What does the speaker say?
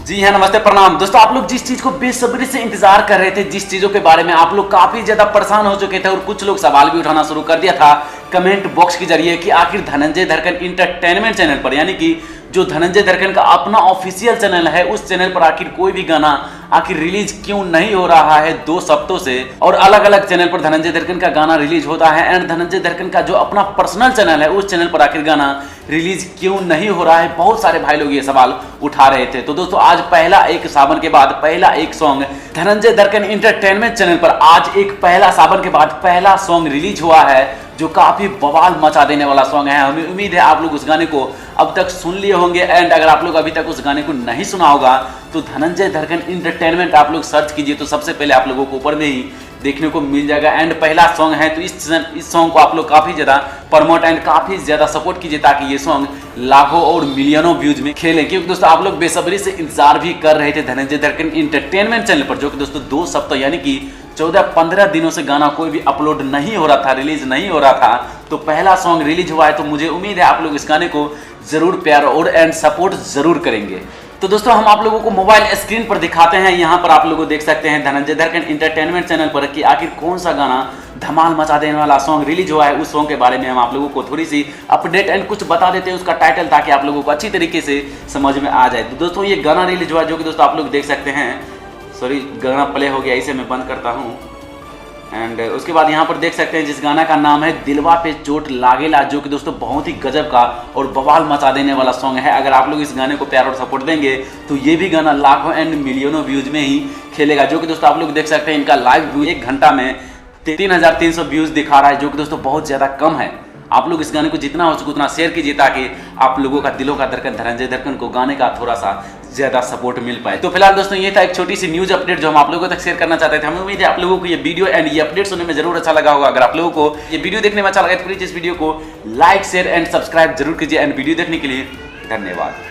जी हाँ, नमस्ते, प्रणाम दोस्तों। आप लोग जिस चीज को बेसब्री से इंतजार कर रहे थे, जिस चीजों के बारे में आप लोग काफी ज्यादा परेशान हो चुके थे और कुछ लोग सवाल भी उठाना शुरू कर दिया था कमेंट बॉक्स के जरिए कि आखिर धनंजय धड़कन इंटरटेनमेंट चैनल पर, यानी कि जो धनंजय धड़कन का अपना ऑफिशियल चैनल है, उस चैनल पर आखिर कोई भी गाना आखिर रिलीज क्यों नहीं हो रहा है 2 हफ्तों से। और अलग अलग चैनल पर धनंजय धड़कन का गाना रिलीज होता है एंड धनंजय धड़कन का जो अपना पर्सनल चैनल है, उस चैनल पर आखिर गाना रिलीज क्यों नहीं हो रहा है। बहुत सारे भाई लोग ये सवाल उठा रहे थे। तो दोस्तों, आज पहला एक सावन के बाद पहला एक सॉन्ग धनंजय धड़कन इंटरटेनमेंट चैनल पर आज एक पहला सावन के बाद पहला सॉन्ग रिलीज हुआ है, जो काफी बवाल मचा देने वाला सॉन्ग है। हमें उम्मीद है आप लोग उस गाने को अब तक सुन लिए होंगे एंड अगर आप लोग अभी तक उस गाने को नहीं सुना होगा तो धनंजय धड़कन इंटरटेनमेंट आप लोग सर्च कीजिए तो सबसे पहले आप लोगों को ऊपर में ही देखने को मिल जाएगा। एंड पहला सॉन्ग है तो इस सॉन्ग को आप लोग काफी ज्यादा प्रमोट एंड काफी ज्यादा सपोर्ट कीजिए ताकि ये सॉन्ग लाखों और मिलियनों व्यूज में खेले। क्योंकि दोस्तों आप लोग बेसब्री से इंतजार भी कर रहे थे धनंजय धड़कन इंटरटेनमेंट चैनल पर, जो कि दोस्तों 2 सप्ताह यानी कि 14-15 दिनों से गाना कोई भी अपलोड नहीं हो रहा था, रिलीज नहीं हो रहा था। तो पहला सॉन्ग रिलीज हुआ है तो मुझे उम्मीद है आप लोग इस गाने को जरूर प्यार और एंड सपोर्ट जरूर करेंगे। तो दोस्तों, हम आप लोगों को मोबाइल स्क्रीन पर दिखाते हैं। यहाँ पर आप लोग देख सकते हैं धनंजय धड़कन इंटरटेनमेंट चैनल पर कि आखिर कौन सा गाना धमाल मचा देने वाला सॉन्ग रिलीज हुआ है। उस सॉन्ग के बारे में हम आप लोगों को थोड़ी सी अपडेट एंड कुछ बता देते हैं, उसका टाइटल, ताकि आप लोगों को अच्छी तरीके से समझ में आ जाए। तो दोस्तों, ये गाना रिलीज हुआ है जो कि दोस्तों आप लोग देख सकते हैं। सॉरी, गाना प्ले हो गया, इसे मैं बंद करता हूँ। एंड उसके बाद यहाँ पर देख सकते हैं जिस गाना का नाम है दिलवा पे चोट लागेला, जो कि दोस्तों बहुत ही गजब का और बवाल मचा देने वाला सॉन्ग है। अगर आप लोग इस गाने को प्यार और सपोर्ट देंगे तो ये भी गाना लाखों एंड मिलियनों व्यूज में ही खेलेगा, जो कि दोस्तों आप लोग देख सकते हैं इनका लाइव व्यू 1 घंटा में 3300 व्यूज दिखा रहा है, जो कि दोस्तों बहुत ज्यादा कम है। आप लोग इस गाने को जितना हो सके उतना शेयर कीजिए ताकि आप लोगों का दिलों का धड़कन धनंजय धड़कन को गाने का थोड़ा सा ज्यादा सपोर्ट मिल पाए। तो फिलहाल दोस्तों, ये था एक छोटी सी न्यूज अपडेट जो हम आप लोगों तक शेयर करना चाहते थे। हमें उम्मीद है आप लोगों को ये वीडियो एंड ये अपडेट सुनने में जरूर अच्छा लगा होगा। अगर आप लोगों को ये वीडियो देखने में अच्छा लगा तो प्लीज इस वीडियो को लाइक, शेयर एंड सब्सक्राइब जरूर कीजिए। एंड वीडियो देखने के लिए धन्यवाद।